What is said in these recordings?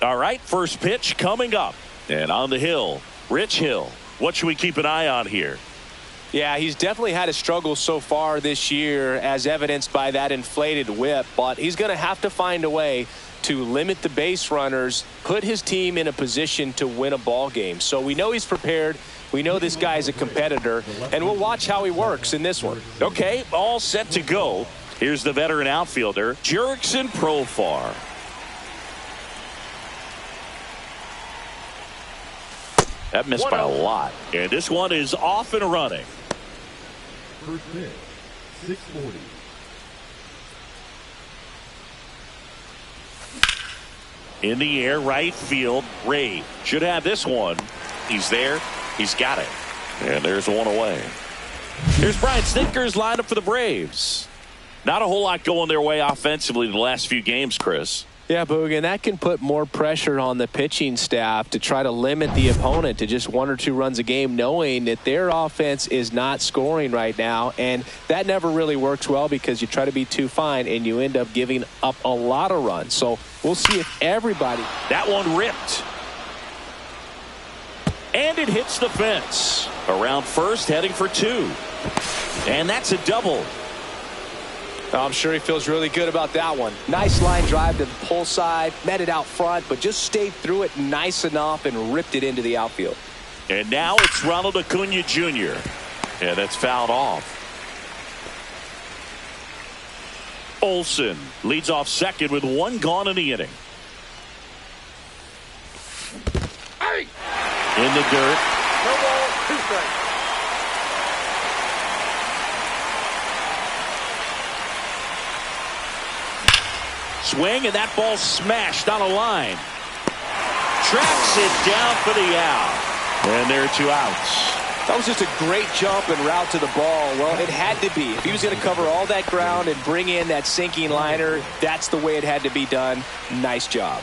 All right, first pitch coming up. And on the hill, Rich Hill. What should we keep an eye on here? Yeah, he's definitely had a struggle so far this year, as evidenced by that inflated whip. But he's going to have to find a way to limit the base runners, put his team in a position to win a ball game. So we know he's prepared. We know this guy's a competitor, and we'll watch how he works in this one. Okay, all set to go. Here's the veteran outfielder, Jurickson Profar. That missed by a lot. And this one is off and running. First pitch, 640. In the air, right field. Ray should have this one. He's there. He's got it. And there's one away. Here's Brian Snitker's lineup for the Braves. Not a whole lot going their way offensively the last few games, Chris. Yeah, Boog, and that can put more pressure on the pitching staff to try to limit the opponent to just 1 or 2 runs a game, knowing that their offense is not scoring right now. And that never really works well because you try to be too fine and you end up giving up a lot of runs. So we'll see if everybody. That one ripped. And it hits the fence. Around first, heading for 2. And that's a double. I'm sure he feels really good about that one. Nice line drive to the pull side, met it out front, but just stayed through it nice enough and ripped it into the outfield. And now it's Ronald Acuna Jr. And that's fouled off. Olsen leads off second with 1 gone in the inning. In the dirt. No ball, 2 strikes. Swing, and that ball smashed on a line. Tracks it down for the out. And there are 2 outs. That was just a great jump and route to the ball. Well, it had to be. If he was going to cover all that ground and bring in that sinking liner, that's the way it had to be done. Nice job.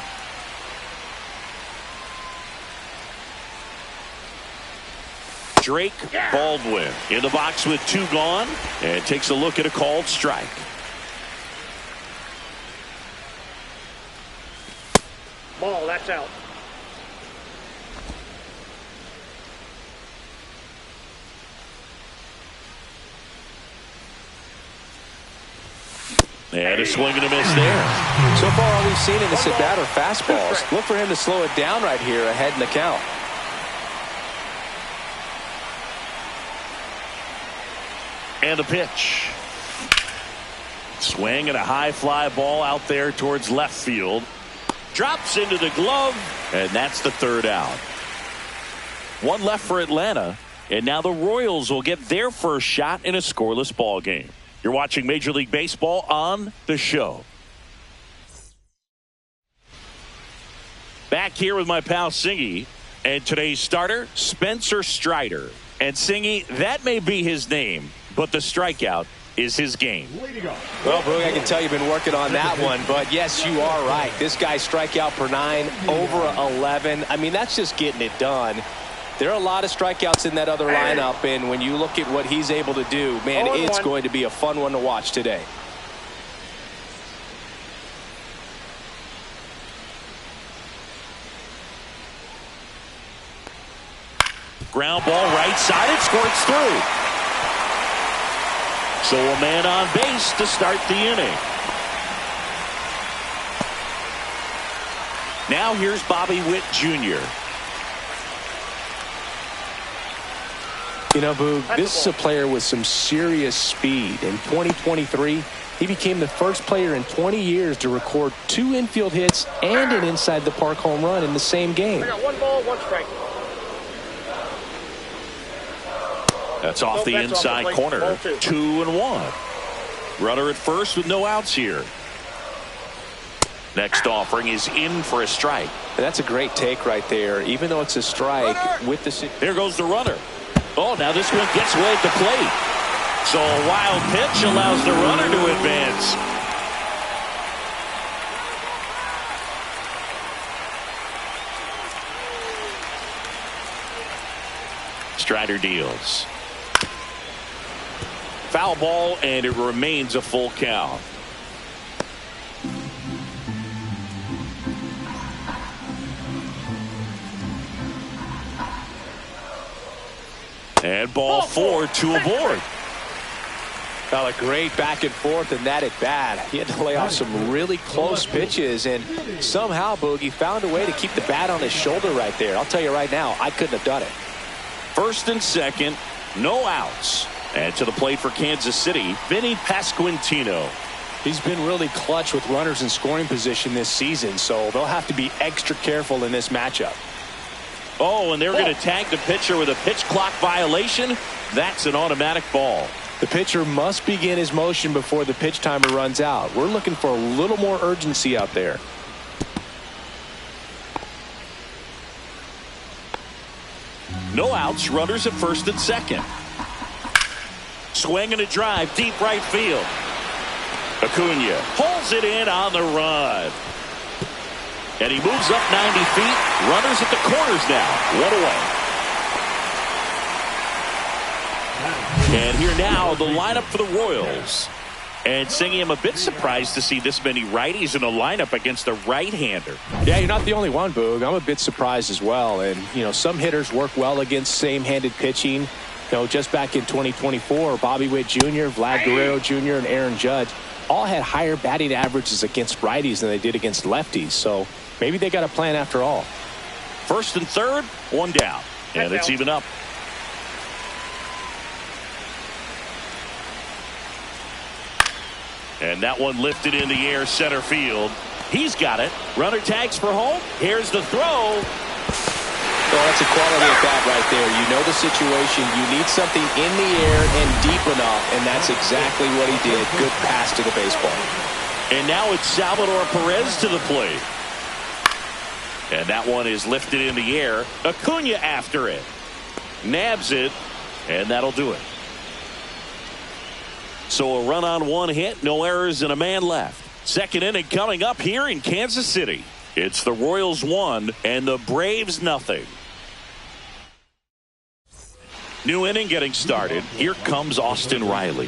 Drake Baldwin in the box with 2 gone, and takes a look at a called strike. Ball, that's out. And a swing and a miss there. So far, all we've seen in this at-bat are fastballs. Look for him to slow it down right here ahead in the count. And the pitch. Swing and a high fly ball out there towards left field. Drops into the glove, and that's the 3rd out. 1 left for Atlanta, and now the Royals will get their first shot in a scoreless ball game. You're watching Major League Baseball on The Show. Back here with my pal Singy, and today's starter, Spencer Strider. And Singy, that may be his name, but the strikeout is his game. Well, Brooke, I can tell you've been working on that one, but yes, you are right. This guy's strikeout per 9, over 11. I mean, that's just getting it done. There are a lot of strikeouts in that other lineup, and when you look at what he's able to do, man, it's going to be a fun one to watch today. Ground ball right side, it squirts through. So a man on base to start the inning. Now here's Bobby Witt Jr. You know, Boog, this is a player with some serious speed. In 2023, he became the first player in 20 years to record 2 infield hits and an inside-the-park home run in the same game. I got 1 ball, 1 strike. That's off the inside corner. 2-1. Runner at first with no outs here. Next offering is in for a strike. And that's a great take right there. Even though it's a strike with the... There goes the runner. Oh, now this one gets away at the plate. So a wild pitch allows the runner to advance. Strider deals. Foul ball, and it remains a full count. And ball 4, 2 aboard. Well, a great back and forth in that at bat. He had to lay off some really close pitches, and somehow Boogie found a way to keep the bat on his shoulder right there. I'll tell you right now, I couldn't have done it. First and second, no outs. And to the plate for Kansas City, Vinny Pasquantino. He's been really clutch with runners in scoring position this season, so they'll have to be extra careful in this matchup. Oh, and they're going to tag the pitcher with a pitch clock violation. That's an automatic ball. The pitcher must begin his motion before the pitch timer runs out. We're looking for a little more urgency out there. No outs, runners at first and second. Swing and a drive, deep right field. Acuna pulls it in on the run. And he moves up 90 feet. Runners at the corners now. 1 away. And here now, the lineup for the Royals. And Singy, I'm a bit surprised to see this many righties in a lineup against a right-hander. Yeah, you're not the only one, Boog. I'm a bit surprised as well. And, some hitters work well against same-handed pitching. Just back in 2024, Bobby Witt Jr., Vlad Guerrero Jr., and Aaron Judge all had higher batting averages against righties than they did against lefties. So maybe they got a plan after all. First and third, 1 down. And it's even up. And that one lifted in the air, center field. He's got it. Runner tags for home. Here's the throw. Well, that's a quality at bat right there. You know the situation. You need something in the air and deep enough, and that's exactly what he did. Good pass to the baseball. And now it's Salvador Perez to the plate. And that one is lifted in the air. Acuna after it. Nabs it, and that'll do it. So a run on 1 hit, no errors, and a man left. Second inning coming up here in Kansas City. It's the Royals 1 and the Braves nothing. New inning getting started. Here comes Austin Riley.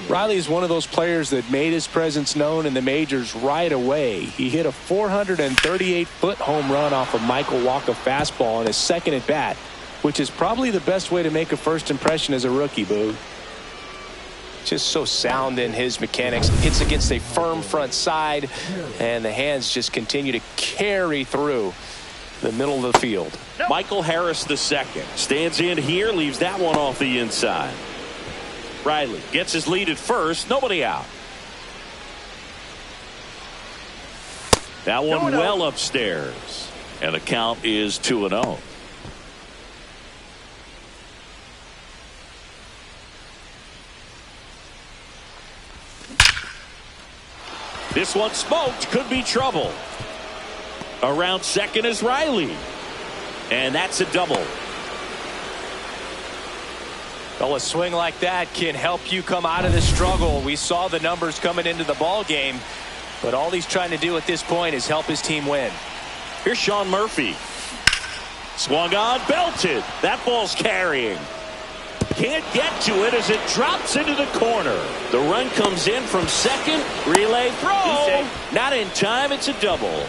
Riley is one of those players that made his presence known in the majors right away. He hit a 438-foot home run off a Michael Wacha fastball in his second at bat, which is probably the best way to make a first impression as a rookie, Boo. Just so sound in his mechanics. Hits against a firm front side, and the hands just continue to carry through the middle of the field. Michael Harris II stands in here, leaves that one off the inside. Riley gets his lead at first, nobody out. That one well upstairs, and the count is 2-0. This one smoked, could be trouble. Around second is Riley. And that's a double. Well, a swing like that can help you come out of the struggle. We saw the numbers coming into the ball game, but all he's trying to do at this point is help his team win. Here's Sean Murphy. Swung on, belted. That ball's carrying. Can't get to it as it drops into the corner. The run comes in from second. Relay throw. Not in time. It's a double.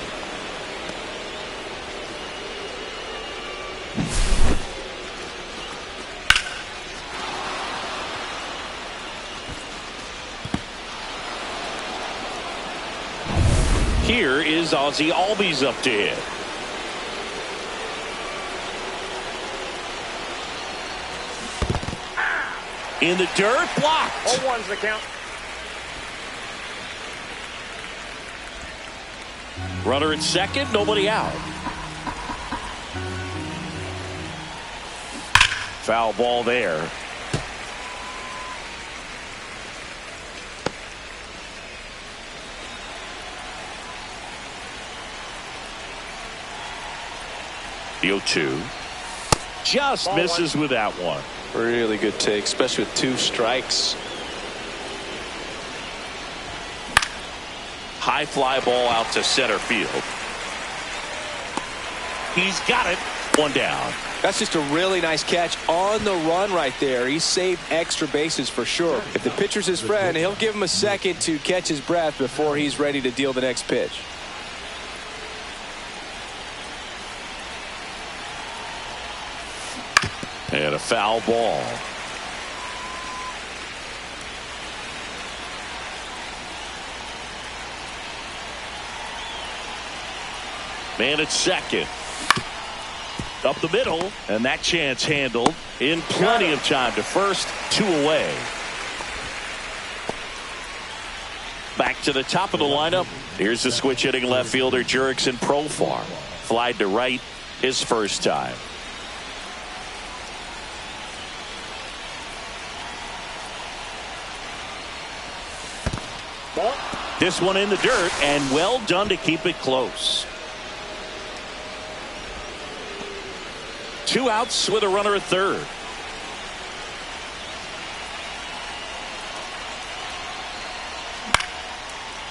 Here is Ozzie Albies up to hit. In the dirt, blocked. 0-1's the count. Runner at second, nobody out. Foul ball there. The 0-2. Just Ball misses one. with that one. Really good take, especially with 2 strikes. High fly ball out to center field. He's got it. 1 down. That's just a really nice catch on the run right there. He saved extra bases for sure. If the pitcher's his friend, he'll give him a second to catch his breath before he's ready to deal the next pitch. And a foul ball. Man at second. Up the middle, and that chance handled in plenty of time to first. 2 away. Back to the top of the lineup. Here's the switch hitting left fielder Jurickson Profar. Flied to right his first time. Ball. This one in the dirt, and well done to keep it close. 2 outs with a runner at third.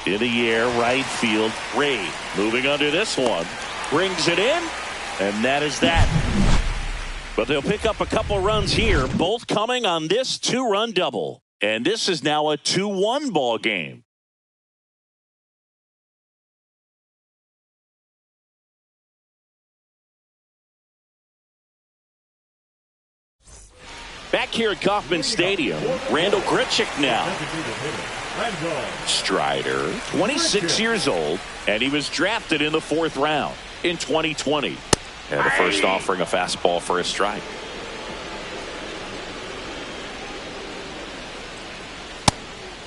In the air, right field. Ray moving under this one. Brings it in, and that is that. But they'll pick up a couple runs here, both coming on this 2-run double. And this is now a 2-1 ball game. Back here at Kauffman Stadium, Randall Grichuk now. Strider, 26 years old, and he was drafted in the 4th round in 2020. And the first offering a fastball for a strike.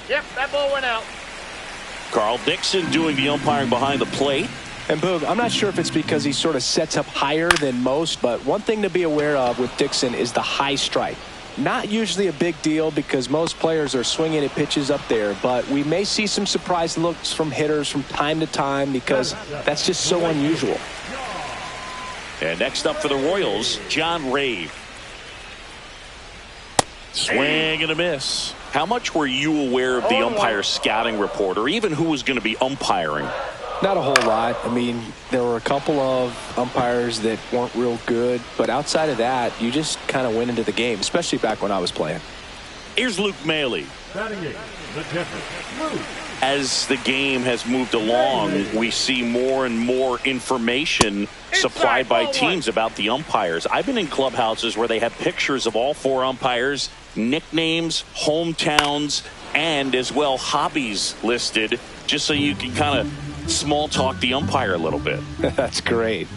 Yep, that ball went out. Carl Dixon doing the umpiring behind the plate. And Boog, I'm not sure if it's because he sort of sets up higher than most, but one thing to be aware of with Dixon is the high strike. Not usually a big deal because most players are swinging at pitches up there, but we may see some surprise looks from hitters from time to time because that's just so unusual. And next up for the Royals, John Ray. Swing and a miss. How much were you aware of the umpire scouting report, or even who was going to be umpiring? Not a whole lot. I mean, there were a couple of umpires that weren't real good, but outside of that, you just kind of went into the game, especially back when I was playing. Here's Luke Maile. Batting eighth, the Jeffers, Luke. As the game has moved along, we see more and more information supplied by teams about the umpires. I've been in clubhouses where they have pictures of all 4 umpires, nicknames, hometowns, and as well hobbies listed, just so you can kind of small talk the umpire a little bit. That's great.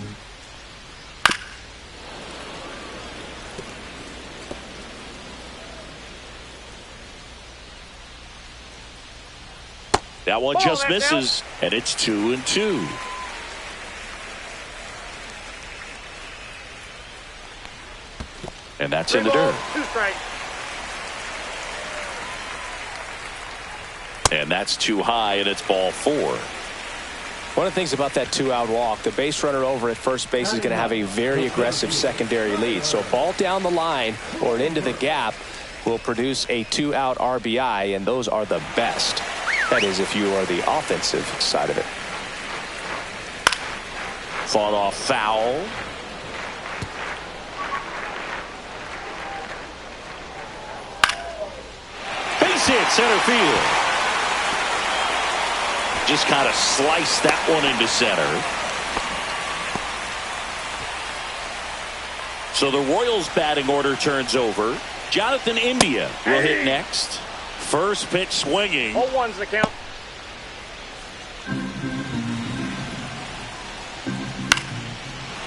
That one just misses, and it's 2-2. And that's in the dirt. 2 strikes. And that's too high, and it's ball 4. One of the things about that 2-out walk, the base runner over at first base is going to have a very aggressive secondary lead. So a ball down the line or an into the gap will produce a 2-out RBI, and those are the best. That is, if you are the offensive side of it. Fought off foul. Base hit, center field. Just kind of sliced that one into center. So the Royals batting order turns over. Jonathan India will hit next. First pitch swinging. 0-1's the count.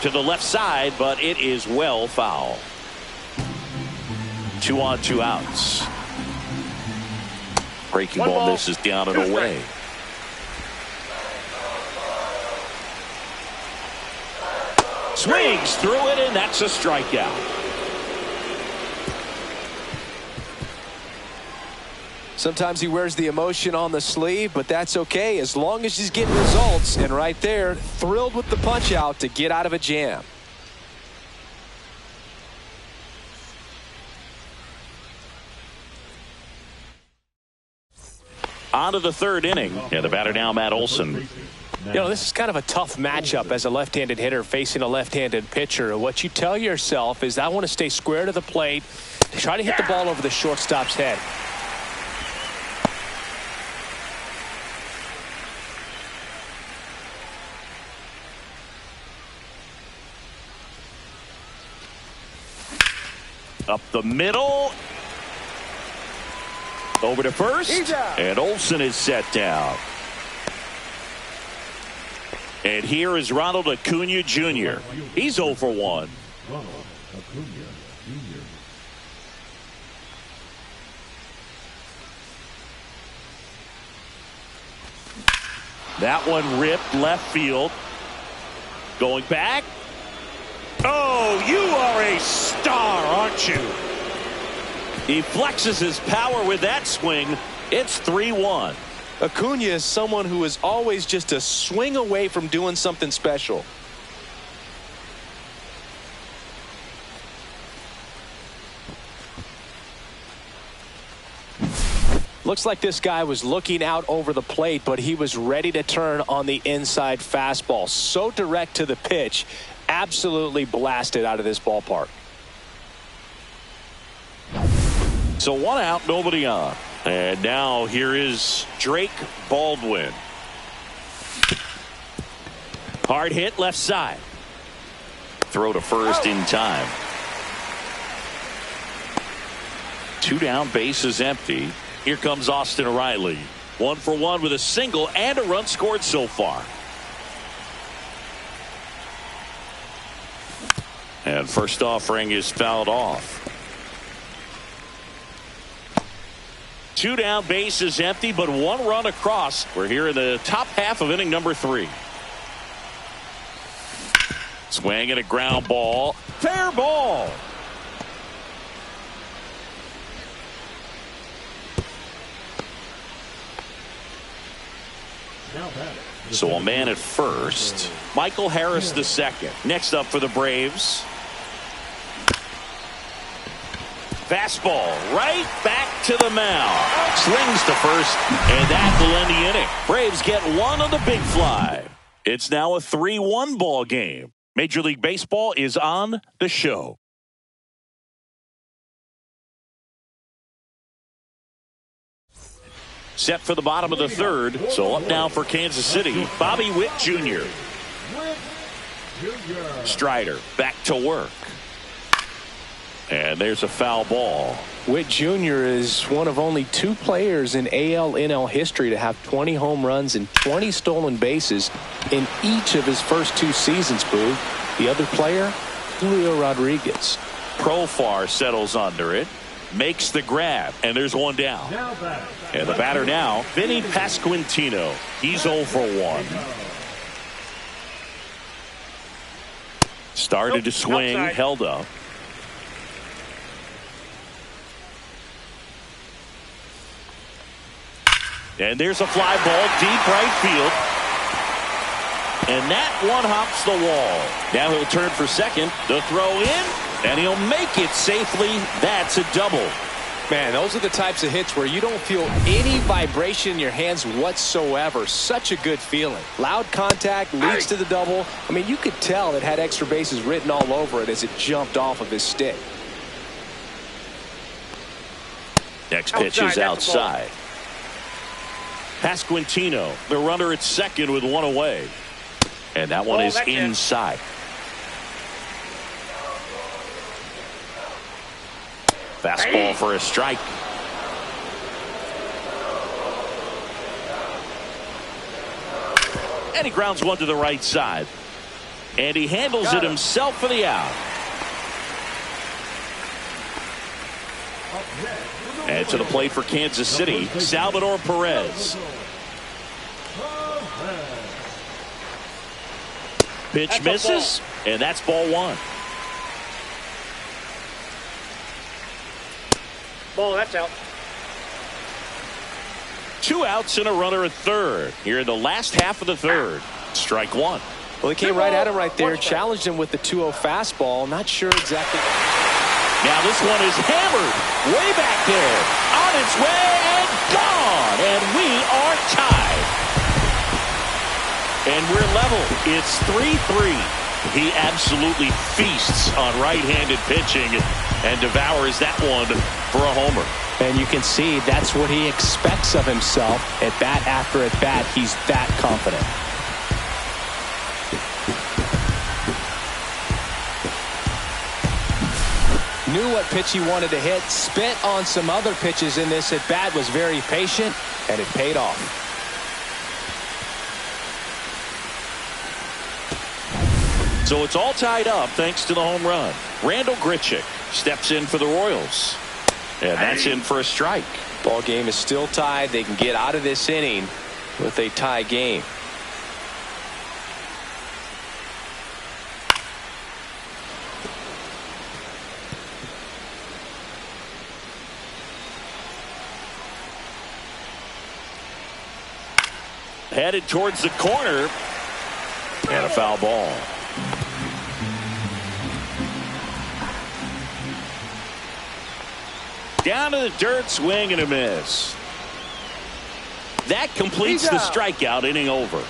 To the left side, but it is well foul. 2 on, 2 outs. Breaking ball misses down and away. Swings through it, and that's a strikeout. Sometimes he wears the emotion on the sleeve, but that's okay as long as he's getting results. And right there, thrilled with the punch out to get out of a jam. On to the 3rd inning. And the batter now, Matt Olson. You know, this is kind of a tough matchup as a left-handed hitter facing a left-handed pitcher. What you tell yourself is I want to stay square to the plate, try to hit the ball over the shortstop's head. Up the middle. Over to first. And Olsen is set down. And here is Ronald Acuna Jr. He's 0 for 1. Ronald Acuna Jr. That one ripped left field. Going back. Oh, you are a star, aren't you? He flexes his power with that swing. It's 3-1. Acuna is someone who is always just a swing away from doing something special. Looks like this guy was looking out over the plate, but he was ready to turn on the inside fastball. So direct to the pitch, absolutely blasted out of this ballpark. So 1 out, nobody on. And now here is Drake Baldwin. Hard hit left side. Throw to first in time. 2 down, bases empty. Here comes Austin Riley. 1 for 1 with a single and a run scored so far. And first offering is fouled off. 2 down, bases empty, but 1 run across. We're here in the top half of inning number 3. Swing and a ground ball. Fair ball. So a man at first. Michael Harris the second. Next up for the Braves. Fastball right back to the mound. Slings to first, and that will end the inning. Braves get 1 on the big fly. It's now a 3-1 ball game. Major League Baseball is on the show. Set for the bottom of the 3rd. So up now for Kansas City, Bobby Witt Jr. Strider back to work. And there's a foul ball. Witt Jr. is one of only 2 players in AL/NL history to have 20 home runs and 20 stolen bases in each of his first 2 seasons, Boo. The other player, Julio Rodriguez. Profar settles under it. Makes the grab, and there's 1 down. And the batter now, Vinny Pasquantino. He's 0 for 1. Started to swing, outside. Held up. And there's a fly ball deep right field. And that one hops the wall. Now he'll turn for second. The throw in, and he'll make it safely. That's a double. Man, those are the types of hits where you don't feel any vibration in your hands whatsoever. Such a good feeling. Loud contact leads to the double. I mean, you could tell it had extra bases written all over it as it jumped off of his stick. Next pitch is outside. Pasquantino, the runner at second with 1 away. And that one is inside. Fastball for a strike. And he grounds one to the right side. And he handles it himself for the out. And to the plate for Kansas City, Salvador Perez. Pitch misses, and that's ball 1. Ball, that's out. 2 outs and a runner at third. Here in the last half of the 3rd. Strike 1. Well, he came right at him right there, challenged him with the 2-0 fastball. Not sure exactly. Now this one is hammered way back there. On its way and gone. And we are tied. And we're level. It's 3-3. He absolutely feasts on right-handed pitching and devours that one for a homer. And you can see that's what he expects of himself at bat after at bat. He's that confident. Knew what pitch he wanted to hit. Spent on some other pitches in this at bat. Was very patient, and it paid off. So it's all tied up thanks to the home run. Randall Grichuk steps in for the Royals. And that's in for a strike. Ball game is still tied. They can get out of this inning with a tie game. Headed towards the corner. And a foul ball. Down to the dirt, swing and a miss. That completes the strikeout. Inning over.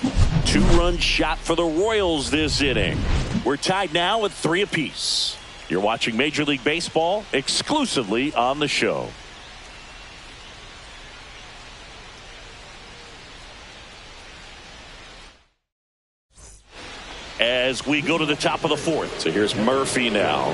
2-run shot for the Royals this inning. We're tied now at 3 apiece. You're watching Major League Baseball exclusively on the show. As we go to the top of the 4th. So here's Murphy now.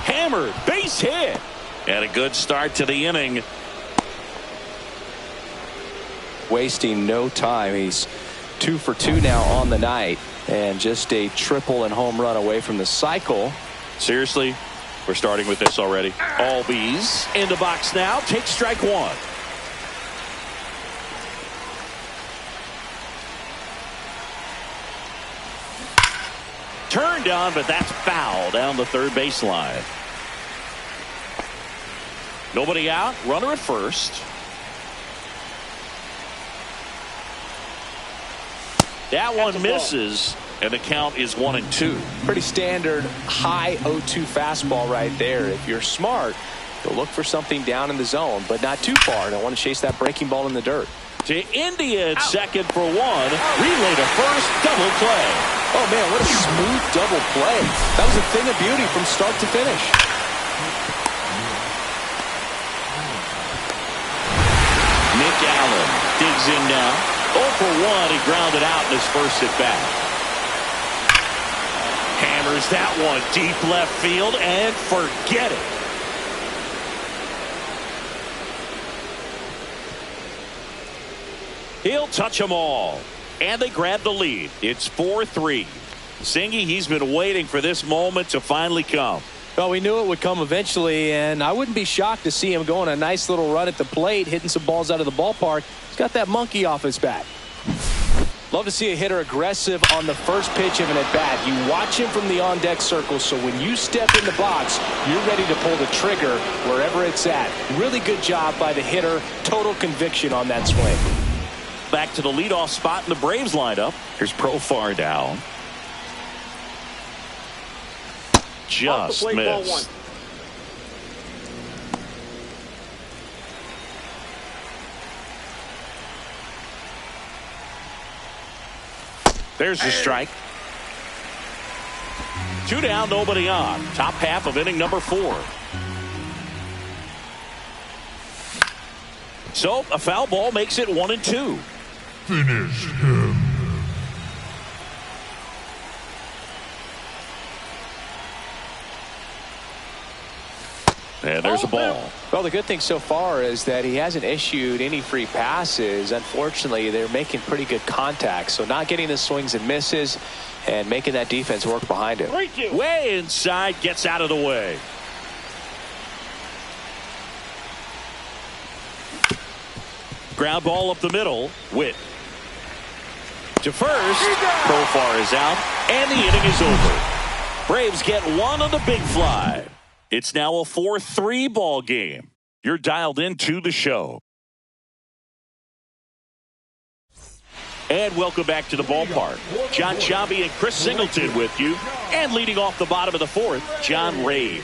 Hammered, base hit. And a good start to the inning. Wasting no time. He's 2 for 2 now on the night. And just a triple and home run away from the cycle. Seriously? We're starting with this already. Albies in the box now. Take strike 1. Turned on, but that's foul down the third baseline. Nobody out. Runner at first. That one misses. And the count is 1-2. Pretty standard high 0-2 fastball right there. If you're smart, you'll look for something down in the zone, but not too far. Don't want to chase that breaking ball in the dirt. To India at second for 1. Relay to first. Double play. Oh, man, what a smooth double play. That was a thing of beauty from start to finish. Nick Allen digs in now. 0 for 1. He grounded out in his first at bat. Hammers that one deep left field and forget it. He'll touch them all. And they grab the lead. It's 4-3. Singy, he's been waiting for this moment to finally come. Well, we knew it would come eventually, and I wouldn't be shocked to see him go on a nice little run at the plate, hitting some balls out of the ballpark. He's got that monkey off his back. Love to see a hitter aggressive on the first pitch of an at-bat. You watch him from the on-deck circle, so when you step in the box, you're ready to pull the trigger wherever it's at. Really good job by the hitter. Total conviction on that swing. Back to the leadoff spot in the Braves lineup. Here's Profar down. Just missed. There's the strike. 2 down, nobody on. Top half of inning number 4. So a foul ball makes it 1-2. Finish him. And there's a ball. Well, the good thing so far is that he hasn't issued any free passes. Unfortunately, they're making pretty good contact. So not getting the swings and misses and making that defense work behind him. Way inside, gets out of the way. Ground ball up the middle. Witt to first. Profar is out, and the inning is over. Braves get one on the big fly. It's now a 4-3 ball game. You're dialed into the show. And welcome back to the ballpark. John Sciambi and Chris Singleton with you. And leading off the bottom of the 4th, John Ray.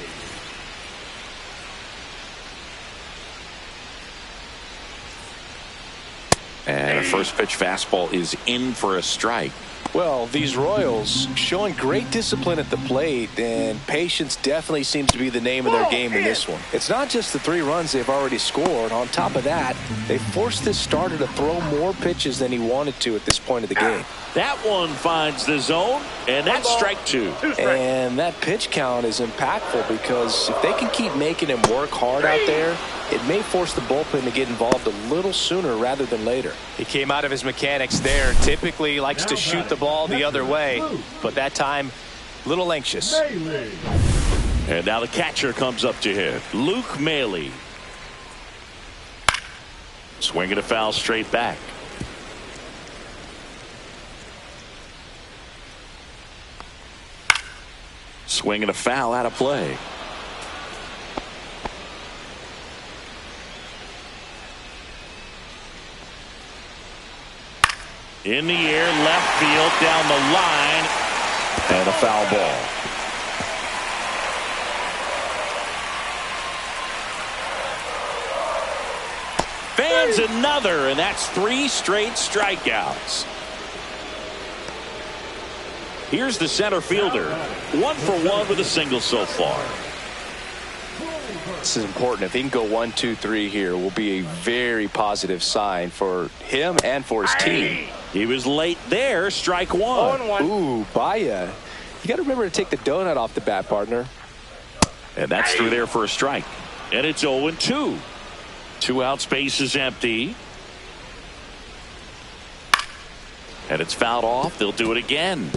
And a first pitch fastball is in for a strike. Well, these Royals showing great discipline at the plate, and patience definitely seems to be the name of their game in this one. It's not just the 3 runs they've already scored. On top of that, they forced this starter to throw more pitches than he wanted to at this point of the game. That one finds the zone, and that's strike 2. And that pitch count is impactful because if they can keep making him work hard out there, it may force the bullpen to get involved a little sooner rather than later. He came out of his mechanics there. Typically likes to shoot the ball the other way, but that time, a little anxious. And now the catcher comes up to hit. Luke Maile. Swinging a foul straight back. Swinging a foul out of play. In the air, left field, down the line, and a foul ball. Fans another, and that's 3 straight strikeouts. Here's the center fielder. 1 for 1 with a single so far. This is important. If he can go 1, 2, 3 here, will be a very positive sign for him and for his team. He was late there. Strike 1. Ooh, Baya. You got to remember to take the donut off the bat, partner. And that's through there for a strike. And it's 0-2. 2 out, space is empty. And it's fouled off. They'll do it again.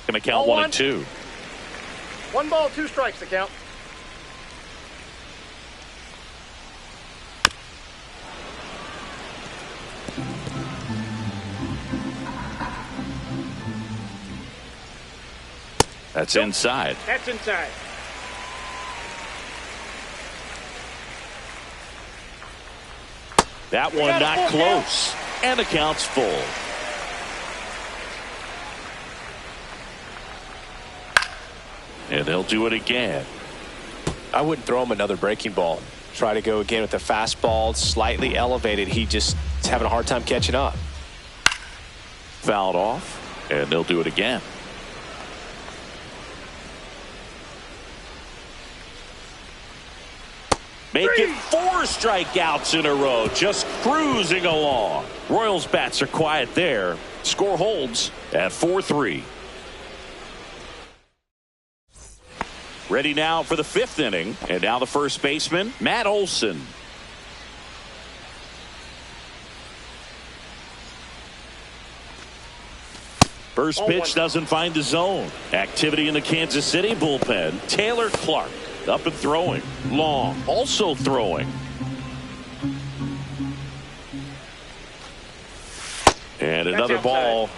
Going to count 1-2. 1 ball, 2 strikes to count. That's inside. That's inside. That one not close. And the count's full. And they'll do it again. I wouldn't throw him another breaking ball. Try to go again with the fastball, slightly elevated. He just is having a hard time catching up. Fouled off, and they'll do it again. Make it 4 strikeouts in a row, just cruising along. Royals bats are quiet there. Score holds at 4-3. Ready now for the 5th inning. And now the first baseman, Matt Olson. First pitch doesn't find the zone. Activity in the Kansas City bullpen. Taylor Clark up and throwing. Long also throwing. And another ball.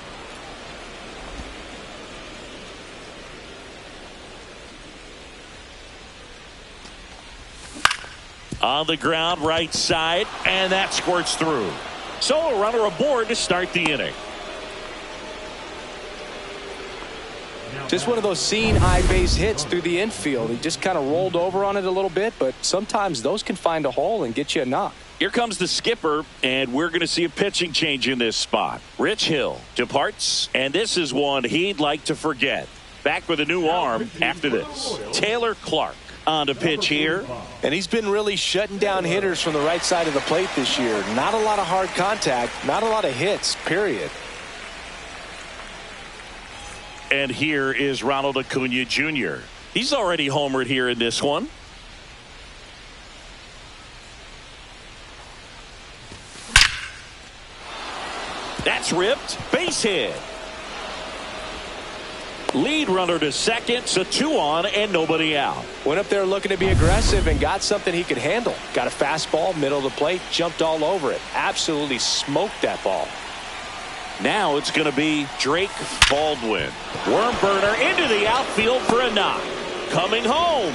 On the ground, right side, and that squirts through. So a runner aboard to start the inning. Just one of those seen high base hits through the infield. He just kind of rolled over on it a little bit, but sometimes those can find a hole and get you a knock. Here comes the skipper, and we're going to see a pitching change in this spot. Rich Hill departs, and this is one he'd like to forget. Back with a new arm after this. Taylor Clark on to pitch here. And he's been really shutting down hitters from the right side of the plate this year. Not a lot of hard contact, not a lot of hits, period. And here is Ronald Acuna Jr. He's already homered here in this one. That's ripped. Base hit. Lead runner to second, so 2 on and nobody out. Went up there looking to be aggressive and got something he could handle. Got a fastball, middle of the plate, jumped all over it. Absolutely smoked that ball. Now it's going to be Drake Baldwin. Worm burner into the outfield for a knock. Coming home.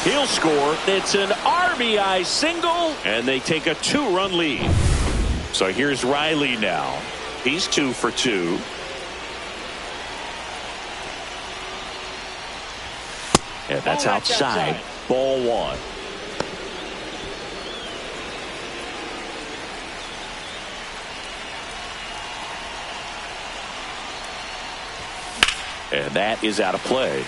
He'll score. It's an RBI single, and they take a 2-run lead. So here's Riley now. He's 2 for 2. And that's outside. Ball one. And that is out of play.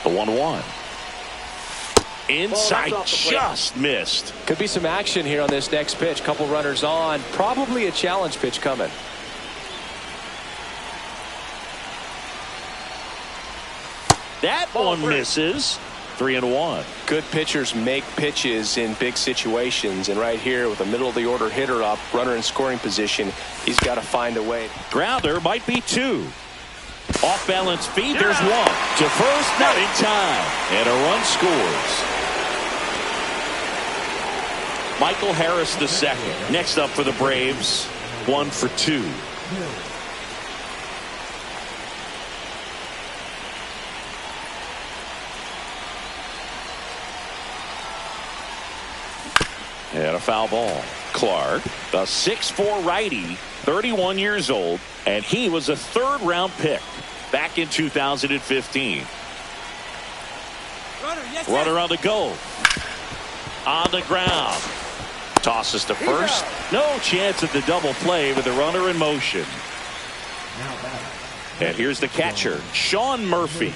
The 1-1. Inside, just missed. Could be some action here on this next pitch. Couple runners on. Probably a challenge pitch coming. That one misses. 3-1. Good pitchers make pitches in big situations, and right here with a middle of the order hitter up, runner in scoring position, he's got to find a way. Grounder might be two. Off balance feed, there's one. To first, not in time. And a run scores. Michael Harris the second. Next up for the Braves, 1 for 2. And a foul ball. Clark, the 6'4" righty, 31 years old, and he was a third-round pick back in 2015. Runner on the go. On the ground. Tosses to first. No chance at the double play with the runner in motion. And here's the catcher, Sean Murphy.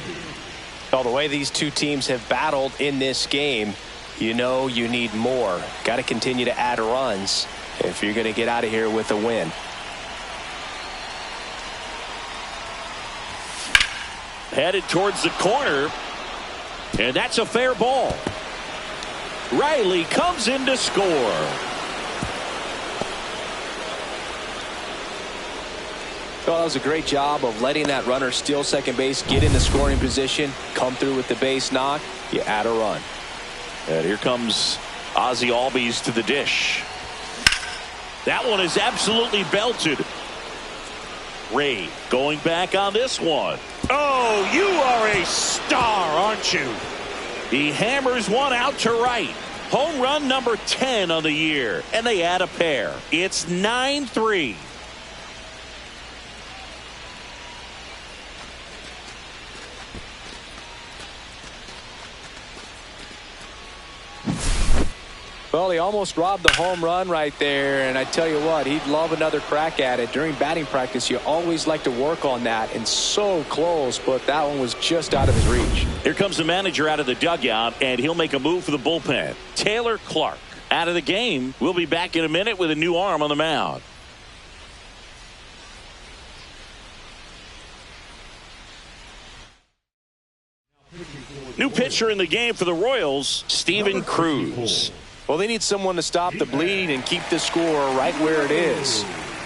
Well, the way these two teams have battled in this game, you know you need more. Got to continue to add runs if you're going to get out of here with a win. Headed towards the corner. And that's a fair ball. Riley comes in to score. Well, that was a great job of letting that runner steal second base, get in the scoring position, come through with the base knock. You add a run. And here comes Ozzie Albies to the dish. That one is absolutely belted. Ray going back on this one. Oh, you are a star, aren't you? He hammers one out to right. Home run number 10 on the year. And they add a pair. It's 9-3. Well, he almost robbed the home run right there, and I tell you what, he'd love another crack at it. During batting practice, you always like to work on that, and so close, but that one was just out of his reach. Here comes the manager out of the dugout, and he'll make a move for the bullpen. Taylor Clark out of the game. We'll be back in a minute with a new arm on the mound. New pitcher in the game for the Royals, Steven Cruz. Well, they need someone to stop the bleed and keep the score right where it is.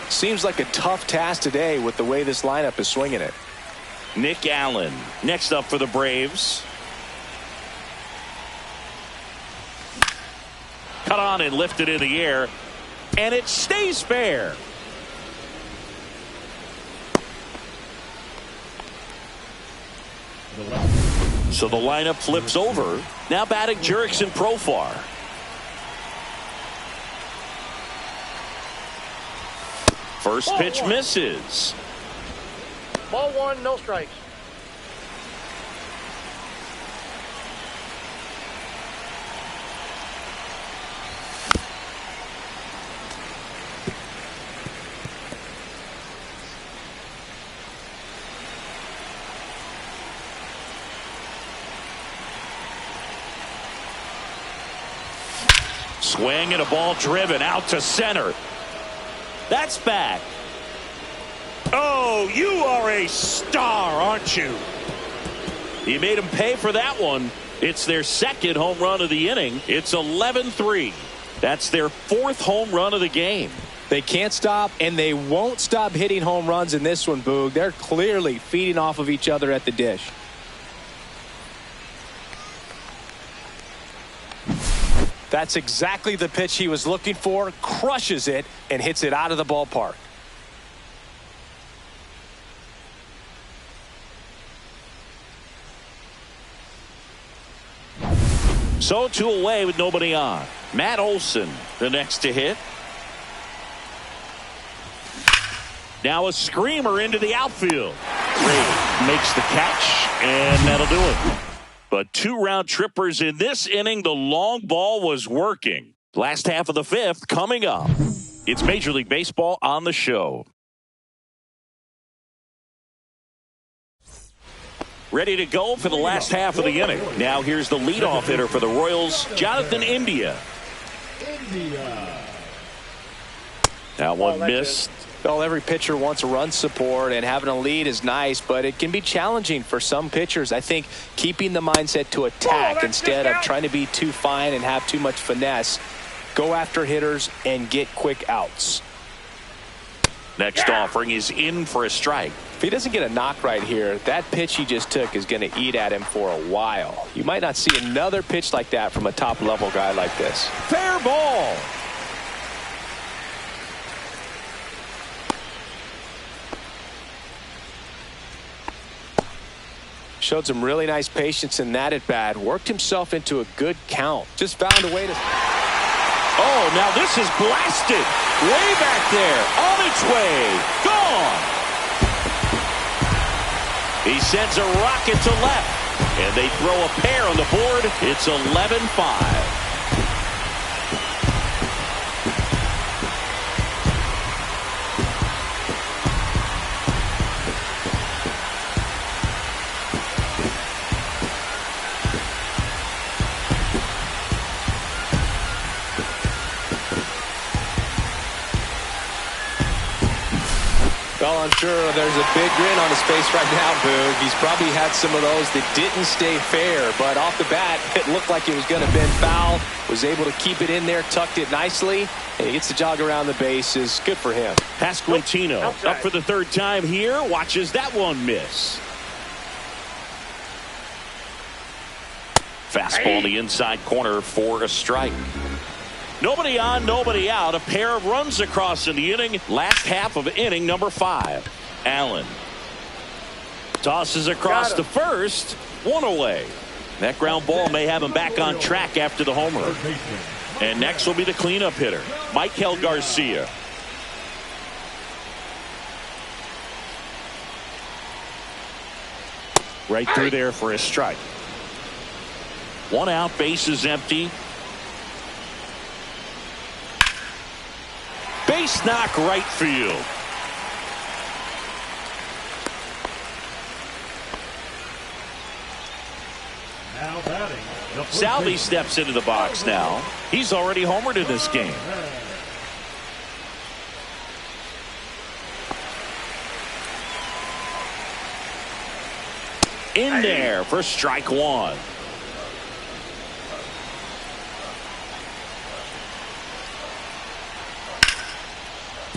Seems like a tough task today with the way this lineup is swinging it. Nick Allen next up for the Braves. Cut on and lifted in the air, and it stays fair. So the lineup flips over. Now batting Jurickson Profar. First pitch misses. Ball one, no strikes. Swing and a ball driven out to center. That's back. Oh, you are a star, aren't you? He made him pay for that one. It's their second home run of the inning. It's 11-3. That's their fourth home run of the game. They can't stop, and they won't stop hitting home runs in this one, Boog. They're clearly feeding off of each other at the dish. That's exactly the pitch he was looking for. Crushes it and hits it out of the ballpark. So 2 away with nobody on. Matt Olson the next to hit. Now a screamer into the outfield. Ray makes the catch, and that'll do it. But 2 round trippers in this inning. The long ball was working. Last half of the 5th coming up. It's Major League Baseball on the show. Ready to go for the last half of the inning. Now here's the leadoff hitter for the Royals, Jonathan India. That one missed. Well, every pitcher wants run support, and having a lead is nice, but it can be challenging for some pitchers. I think keeping the mindset to attack instead of trying to be too fine and have too much finesse. Go after hitters and get quick outs. Next offering is in for a strike. If he doesn't get a knock right here, that pitch he just took is going to eat at him for a while. You might not see another pitch like that from a top-level guy like this. Fair ball. Showed some really nice patience in that at-bat. Worked himself into a good count. Just found a way to... Oh, now this is blasted. Way back there. On its way. Gone. He sends a rocket to left. And they throw a pair on the board. It's 11-5. Well, I'm sure there's a big grin on his face right now, Boog. He's probably had some of those that didn't stay fair, but off the bat, it looked like it was going to bend foul. Was able to keep it in there, tucked it nicely, and he gets the jog around the bases. Good for him. Pasquantino up for the 3rd time here. Watches that one miss. Fastball in the inside corner for a strike. Nobody on, nobody out. A pair of runs across in the inning. Last half of inning number 5. Allen tosses across to first. 1 away. That ground ball may have him back on track after the homer. And next will be the cleanup hitter, Michael Garcia. Right through there for a strike. 1 out, bases empty. Base knock right field. Now batting. Salvi steps into the box now. He's already homered in this game. In there for strike 1.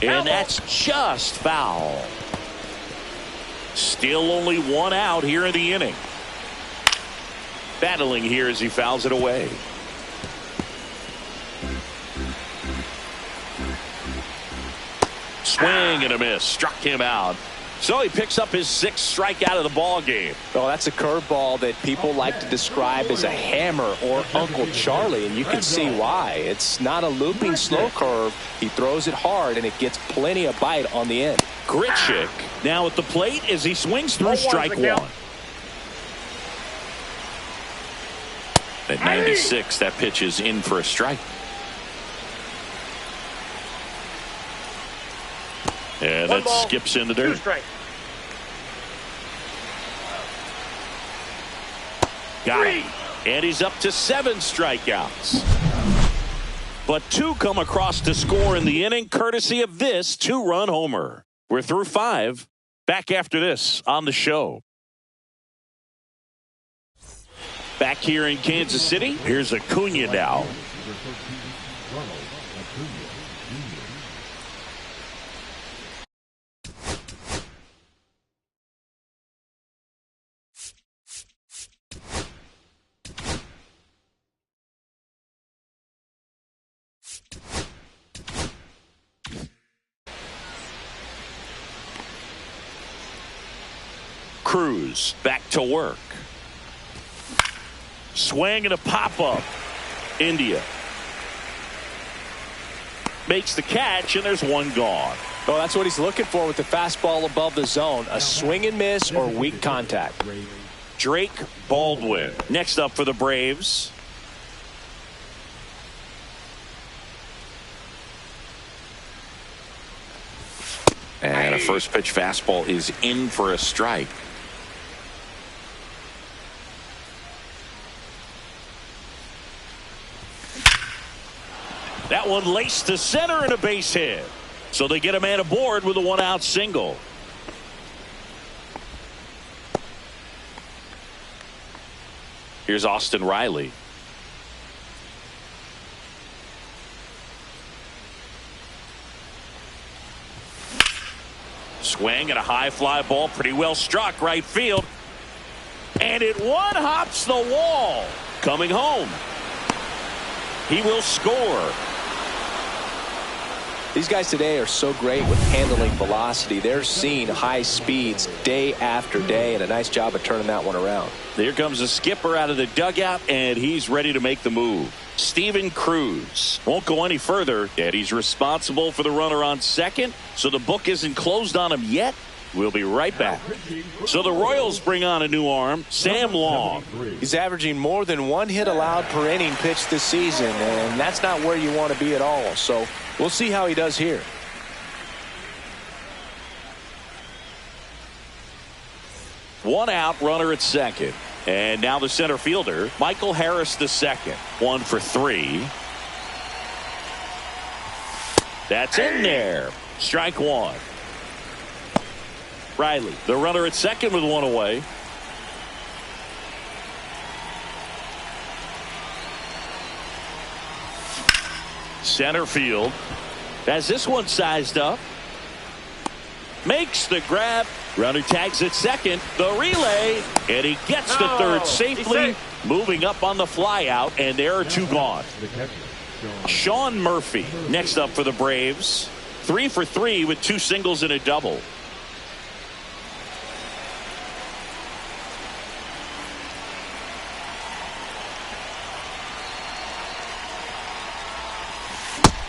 And that's just foul. Still only 1 out here in the inning. Battling here as he fouls it away. Swing and a miss. Struck him out. So he picks up his 6th strikeout of the ball game. Well, that's a curveball that people like to describe as a hammer or Uncle Charlie, and you can see why. It's not a looping slow curve. He throws it hard, and it gets plenty of bite on the end. Grichuk now at the plate as he swings through strike 1. At 96, that pitch is in for a strike. And that skips in the dirt. Got it. And he's up to 7 strikeouts. But 2 come across to score in the inning, courtesy of this 2-run homer. We're through 5. Back after this on the show. Back here in Kansas City, here's Acuna now. Cruz back to work. Swing and a pop-up. India makes the catch, and there's 1 gone. Well, that's what he's looking for with the fastball above the zone. A swing and miss or weak contact. Drake Baldwin next up for the Braves. And a first pitch fastball is in for a strike. That one laced to center and a base hit. So they get a man aboard with a 1-out single. Here's Austin Riley. Swing and a high fly ball, pretty well struck right field. And it one-hops the wall. Coming home. He will score. These guys today are so great with handling velocity. They're seeing high speeds day after day, and a nice job of turning that one around. Here comes the skipper out of the dugout, and he's ready to make the move. Steven Cruz won't go any further, and he's responsible for the runner on second, so the book isn't closed on him yet. We'll be right back. So the Royals bring on a new arm, Sam Long. He's averaging more than 1 hit allowed per inning pitched this season, and that's not where you want to be at all. So we'll see how he does here. One out, runner at second. And now the center fielder, Michael Harris the second. 1 for 3. That's in there. Strike one. Riley, the runner at second with 1 away. Center field has this one sized up. Makes the grab. Runner tags at second. The relay. And he gets to third safely. Moving up on the fly out. And there are 2 gone. Sean Murphy next up for the Braves. 3 for 3 with 2 singles and a double.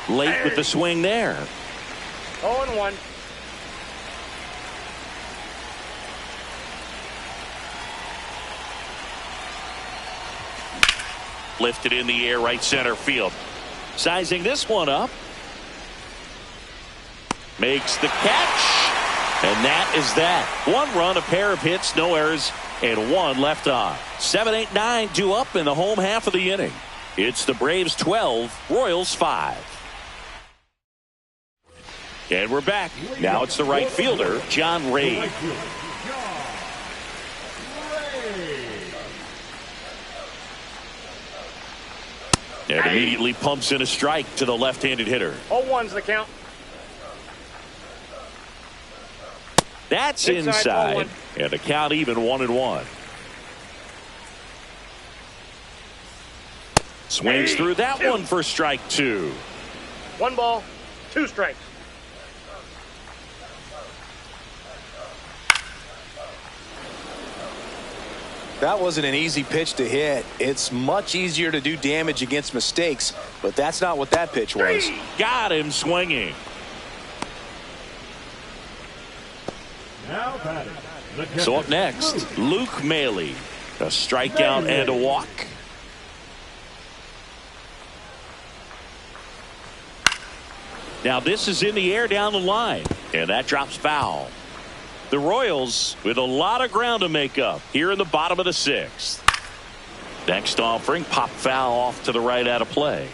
Late with the swing there. 0-1. Lifted in the air, right center field. Sizing this one up. Makes the catch. And that is that. 1 run, a pair of hits, no errors, and 1 left on. 7, 8, 9 due up in the home half of the inning. It's the Braves 12, Royals 5. And we're back. Now it's the right fielder, John Ray. And immediately pumps in a strike to the left-handed hitter. 0-1's the count. That's inside. And the count even 1-1. Swings through that one for strike 2. 1 ball, 2 strikes. That wasn't an easy pitch to hit. It's much easier to do damage against mistakes, but that's not what that pitch was. Got him swinging. Now batting. So up next, Luke Maley. A strikeout and a walk. Now this is in the air down the line, and that drops foul. The Royals with a lot of ground to make up here in the bottom of the 6th. Next offering, pop foul off to the right out of play.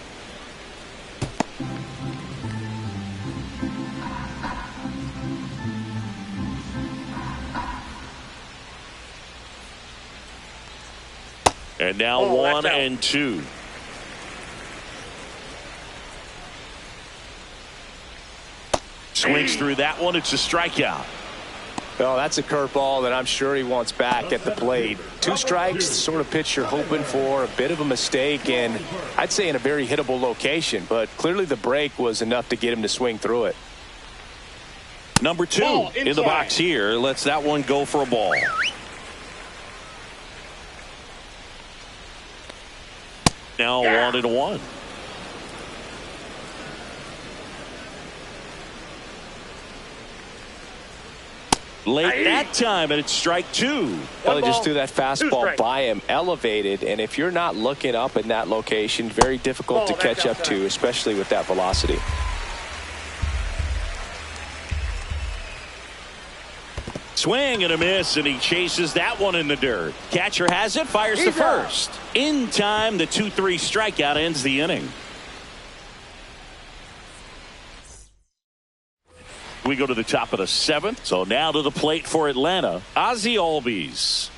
And now 1 and 2. Swings through that one. It's a strikeout. Well, that's a curveball that I'm sure he wants back at the plate. 2 strikes, the sort of pitch you're hoping for. A bit of a mistake, and I'd say in a very hittable location. But clearly the break was enough to get him to swing through it. Number 2 in the box here. Lets that one go for a ball. Now 1-1. Late that time, and it's strike two. Well, they just threw that fastball by him, elevated, and if you're not looking up in that location, very difficult to catch up to, especially with that velocity. Swing and a miss, and he chases that one in the dirt. Catcher has it, fires to first. In time, the 2-3 strikeout ends the inning. We go to the top of the seventh. So now to the plate for Atlanta, Ozzie Albies.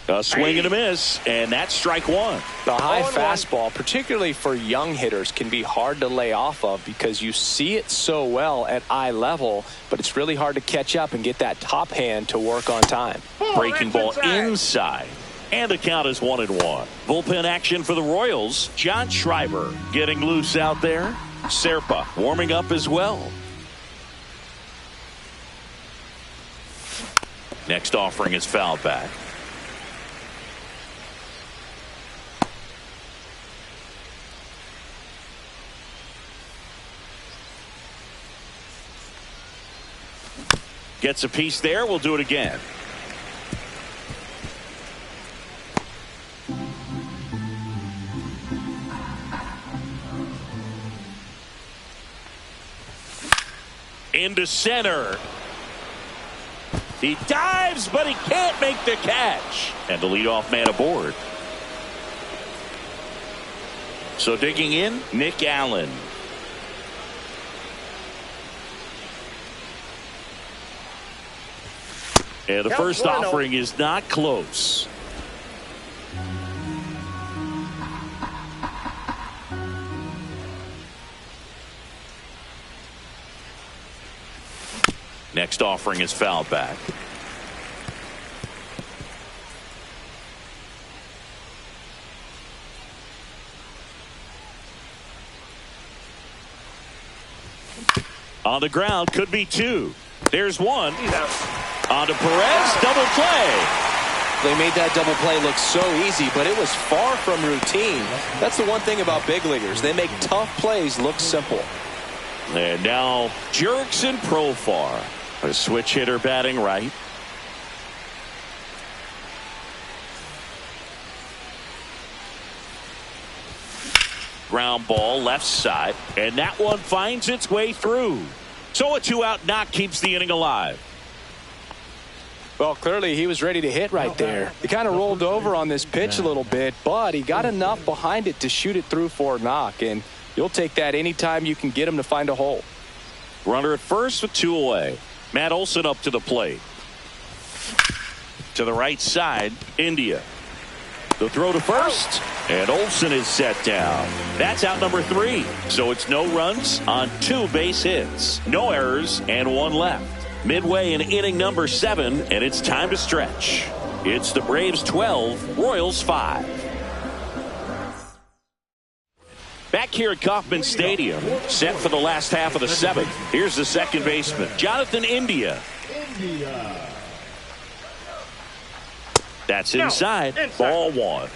A swing and a miss, and that's strike one. The high fastball, particularly for young hitters, can be hard to lay off of because you see it so well at eye level, but it's really hard to catch up and get that top hand to work on time. Breaking ball inside. And the count is 1-1. Bullpen action for the Royals. John Schreiber getting loose out there. Serpa warming up as well. Next offering is fouled back. Gets a piece there. We'll do it again. Into center. He dives, but he can't make the catch. And the leadoff man aboard. So digging in, Nick Allen. And the first offering is not close. Next offering is fouled back. On the ground, could be two. There's one. On to Perez, double play. They made that double play look so easy, but it was far from routine. That's the one thing about big leaguers. They make tough plays look simple. And now Jurickson Profar, a switch hitter batting right. Ground ball left side, and that one finds its way through. So a 2-out knock keeps the inning alive. Well, clearly he was ready to hit right there. He kind of rolled over on this pitch a little bit, but he got enough behind it to shoot it through for a knock, and you'll take that anytime you can get him to find a hole. Runner at first with two away. Matt Olson up to the plate. To the right side, India. The throw to first, and Olson is set down. That's out number 3. So it's no runs on 2 base hits. No errors and 1 left. Midway in inning number 7, and it's time to stretch. It's the Braves 12, Royals 5. Back here at Kauffman Stadium, set for the last half of the 7th. Here's the second baseman, Jonathan India. That's inside. Ball 1.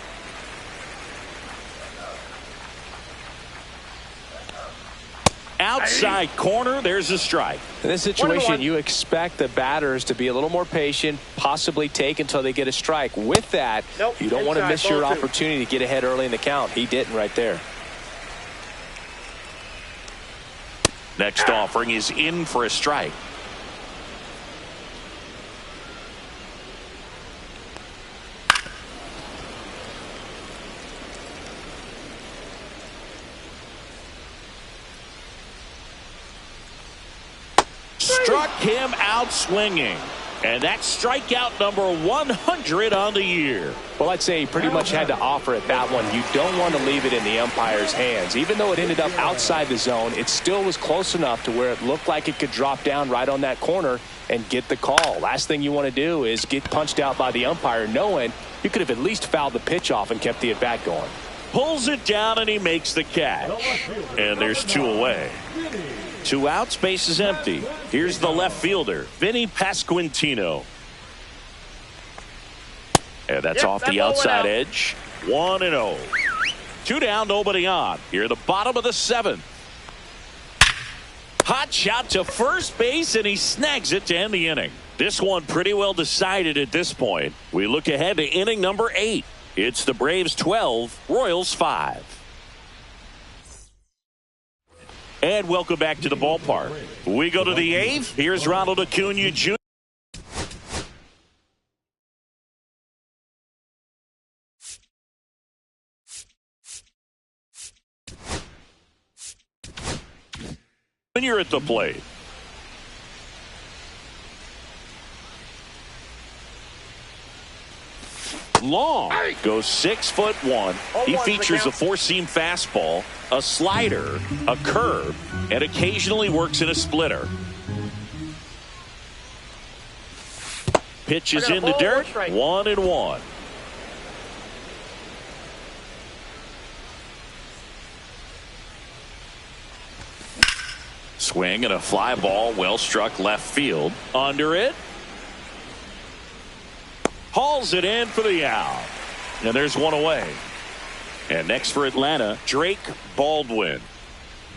Outside corner, there's a strike. In this situation, you expect the batters to be a little more patient, possibly take until they get a strike. With that, you don't want to miss your opportunity to get ahead early in the count. He didn't right there. Next offering is in for a strike. Struck him out swinging. And that's strikeout number 100 on the year. Well, I'd say he pretty much had to offer it that one. You don't want to leave it in the umpire's hands. Even though it ended up outside the zone, it still was close enough to where it looked like it could drop down right on that corner and get the call. Last thing you want to do is get punched out by the umpire knowing you could have at least fouled the pitch off and kept the at-bat going. Pulls it down and he makes the catch. And there's 2 away. 2 outs, base is empty. Here's the left fielder, Vinny Pasquantino. And that's off the outside edge. 1-0. Two down, nobody on. Here, the bottom of the seventh. Hot shot to first base, and he snags it to end the inning. This one pretty well decided at this point. We look ahead to inning number 8. It's the Braves 12, Royals 5. And welcome back to the ballpark. We go to the 8th. Here's Ronald Acuna Jr. You're at the plate. Long goes 6'1". He features a four-seam fastball, a slider, a curve, and occasionally works in a splitter. Pitch is in the dirt. 1-1. Swing and a fly ball, well struck left field. Under it. Hauls it in for the out. And there's one away. And next for Atlanta, Drake Baldwin.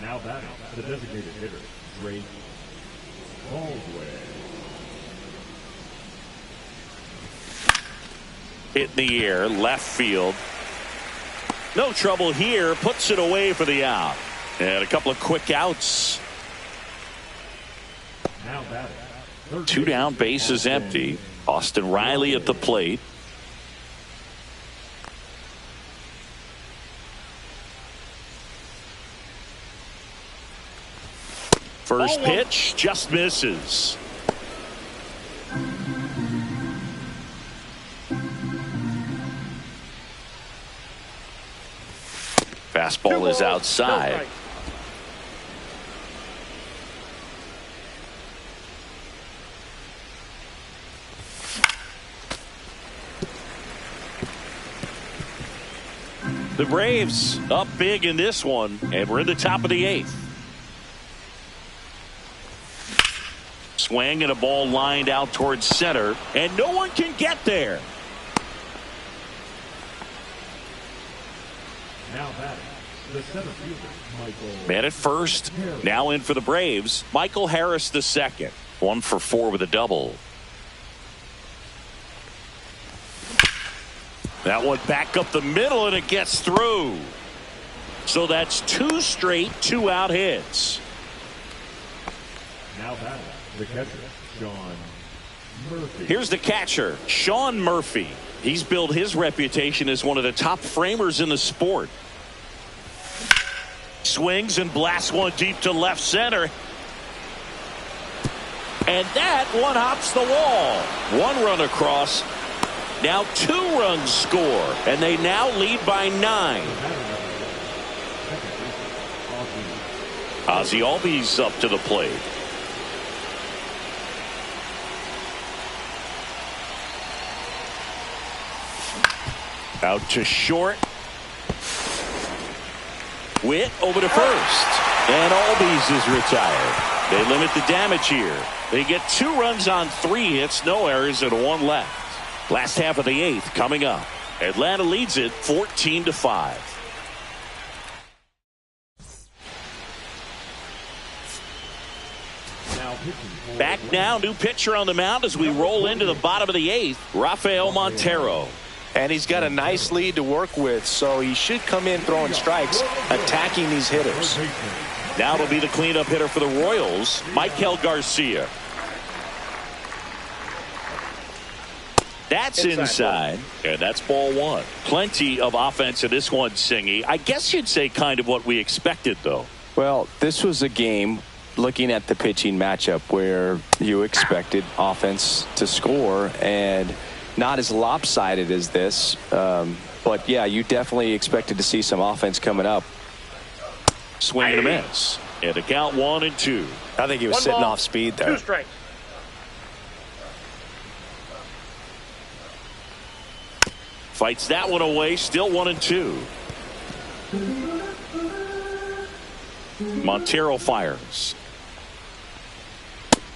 Now batting, the designated hitter, Drake Baldwin. Hit in the air, left field. No trouble here. Puts it away for the out. And a couple of quick outs. Now batting. Two down, bases empty. Austin Riley at the plate. First pitch just misses. Fastball is outside. The Braves up big in this one, and we're in the top of the 8th. Swing and a ball lined out towards center, and no one can get there. Now batting, the center fielder, Michael. Man at first, now in for the Braves, Michael Harris the second. 1 for 4 with a double. That one back up the middle, and it gets through. So that's 2 straight 2-out hits. Now batting, the catcher, Sean Murphy. Here's the catcher, Sean Murphy. He's built his reputation as one of the top framers in the sport. Swings and blasts one deep to left center. And that one hops the wall. 1 run across. Now 2 runs score, and they now lead by 9. Ozzie Albies up to the plate. Out to short. Witt over to first. And Albies is retired. They limit the damage here. They get 2 runs on 3 hits, no errors, and 1 left. Last half of the 8th coming up. Atlanta leads it 14-5. Back now, new pitcher on the mound as we roll into the bottom of the 8th, Rafael Montero. And he's got a nice lead to work with, so he should come in throwing strikes, attacking these hitters. Now it'll be the cleanup hitter for the Royals, Michael Garcia. That's inside, and that's ball 1. Plenty of offense in this one, Singy. I guess you'd say kind of what we expected, though. Well, this was a game, looking at the pitching matchup, where you expected offense to score, and not as lopsided as this. But, yeah, you definitely expected to see some offense coming up. Swing and a miss. And a count 1-2. I think he was sitting off speed there. 2 strikes. Fights that one away, still 1-2. Montero fires.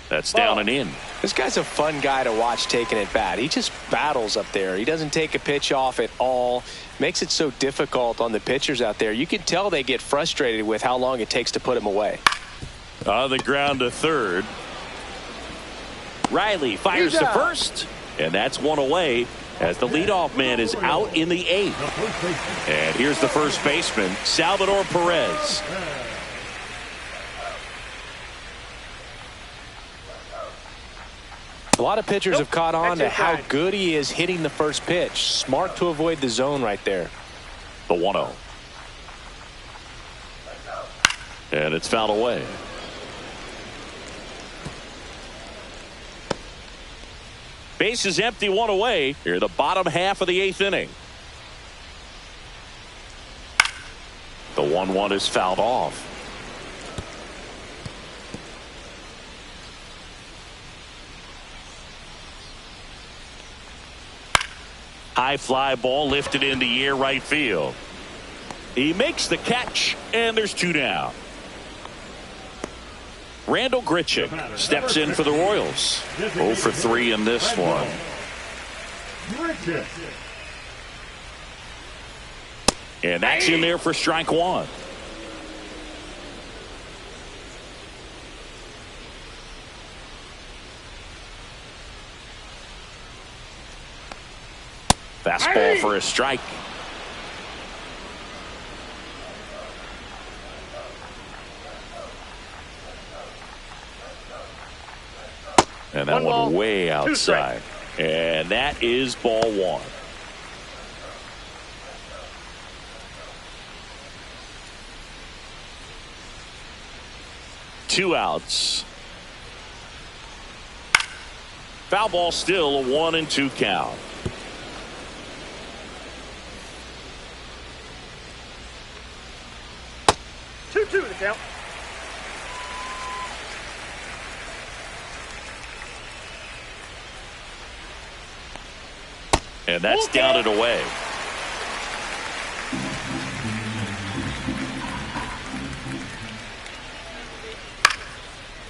That's down and in. This guy's a fun guy to watch taking at bat. He just battles up there. He doesn't take a pitch off at all. Makes it so difficult on the pitchers out there. You can tell they get frustrated with how long it takes to put him away. On the ground to third. Riley fires to first, and that's one away as the leadoff man is out in the 8th. And here's the first baseman, Salvador Perez. A lot of pitchers have caught on to how good he is hitting the first pitch. Smart to avoid the zone right there. The 1-0. And it's fouled away. Base is empty, one away. Here, the bottom half of the 8th inning. The 1-1 is fouled off. High fly ball lifted in the air right field. He makes the catch, and there's 2 down. Randall Grichuk steps in for the Royals. 0 for 3 in this one. And that's in there for strike 1. Fastball for a strike. And that one way outside. And that is ball 1. Two outs. Foul ball still, a 1-2 count. The count. And that's down and away.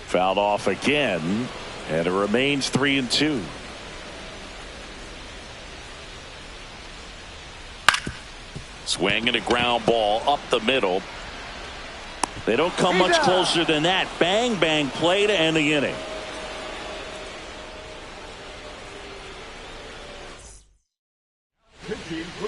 Fouled off again, and it remains 3-2. Swing and a ground ball up the middle. They don't come much closer than that. Bang, bang play to end the inning.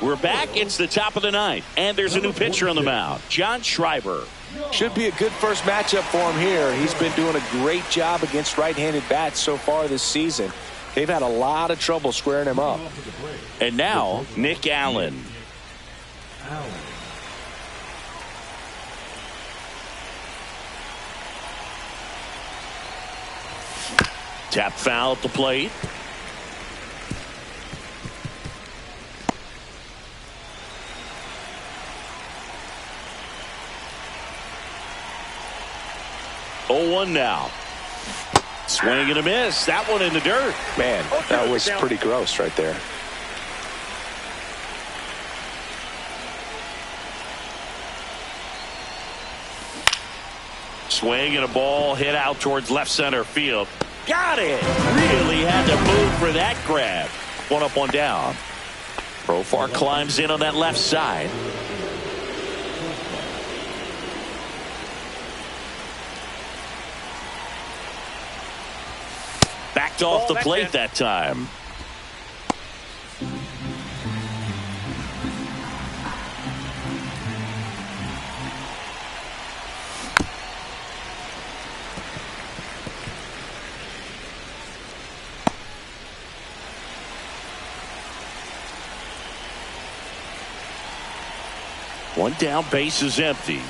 We're back. It's the top of the 9th, and there's a new pitcher on the mound, John Schreiber. Should be a good first matchup for him here. He's been doing a great job against right-handed bats so far this season. They've had a lot of trouble squaring him up. And now, Nick Allen. Tap foul at the plate. Oh, 1 now. Swing and a miss. That one in the dirt. Man, that was pretty gross right there. Swing and a ball hit out towards left center field. Got it. Really had to move for that grab. 1 up, 1 down. Profar climbs in on that left side. Backed off the plate that time. One down, base is empty.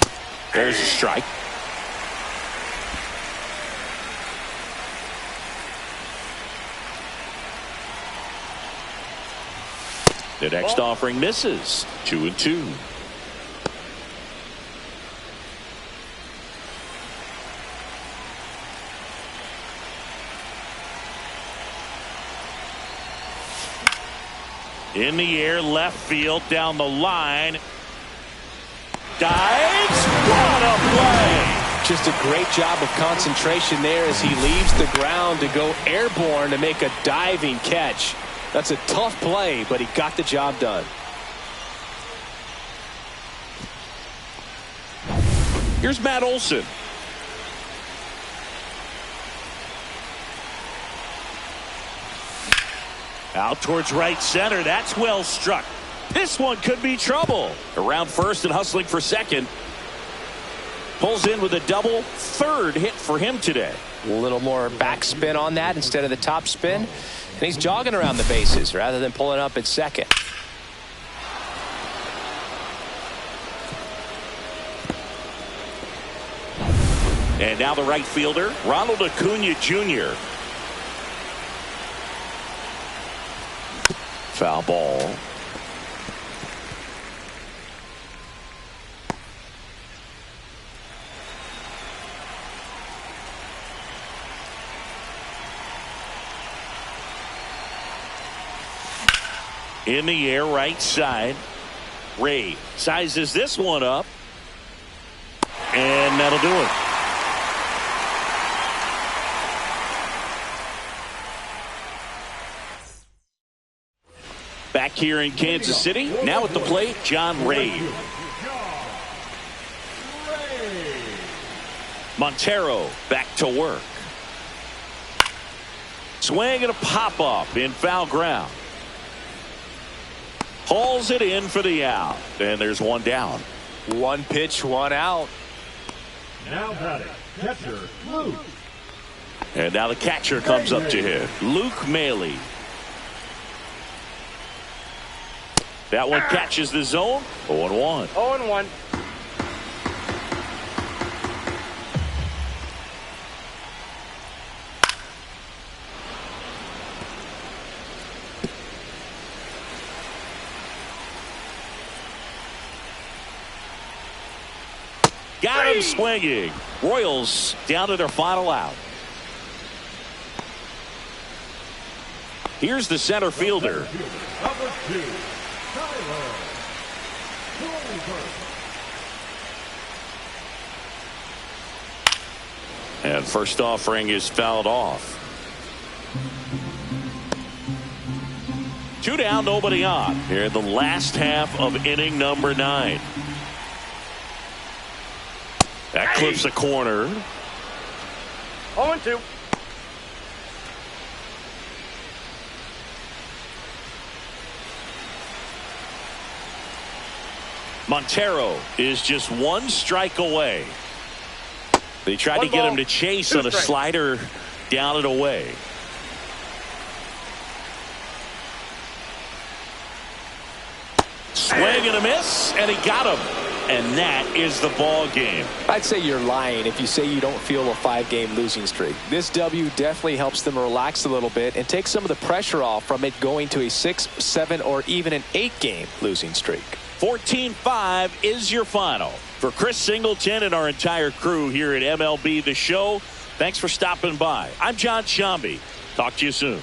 There's a strike. The next offering misses. 2-2. In the air, left field, down the line. Dives. What a play! Just a great job of concentration there as he leaves the ground to go airborne to make a diving catch. That's a tough play, but he got the job done. Here's Matt Olson. Out towards right center. That's well struck. This one could be trouble. Around first and hustling for second. Pulls in with a double. Third hit for him today. A little more backspin on that instead of the top spin. And he's jogging around the bases rather than pulling up at second. And now the right fielder, Ronald Acuna Jr. Foul ball. In the air, right side. Ray sizes this one up. And that'll do it. Back here in Kansas City, now at the plate, John Ray. Montero back to work. Swing and a pop-up in foul ground. Hauls it in for the out. And there's one down. One pitch, one out. Now batting, catcher, Luke. And now the catcher comes up to hit. Luke Maley. That one catches the zone. 0-1. 0-1. Got him swinging. Royals down to their final out. Here's the center fielder. Number 2, Tyler. And first offering is fouled off. 2 down, nobody on. Here in the last half of inning number 9. That clips the corner. 0-2. Montero is just one strike away. They tried to get him to chase on a slider down and away. Swing and a miss, and he got him. And that is the ball game. I'd say you're lying if you say you don't feel a 5-game losing streak. This W definitely helps them relax a little bit and take some of the pressure off from it going to a 6, 7, or even an 8-game losing streak. 14-5 is your final. For Chris Singleton and our entire crew here at MLB The Show, thanks for stopping by. I'm John Shambi. Talk to you soon.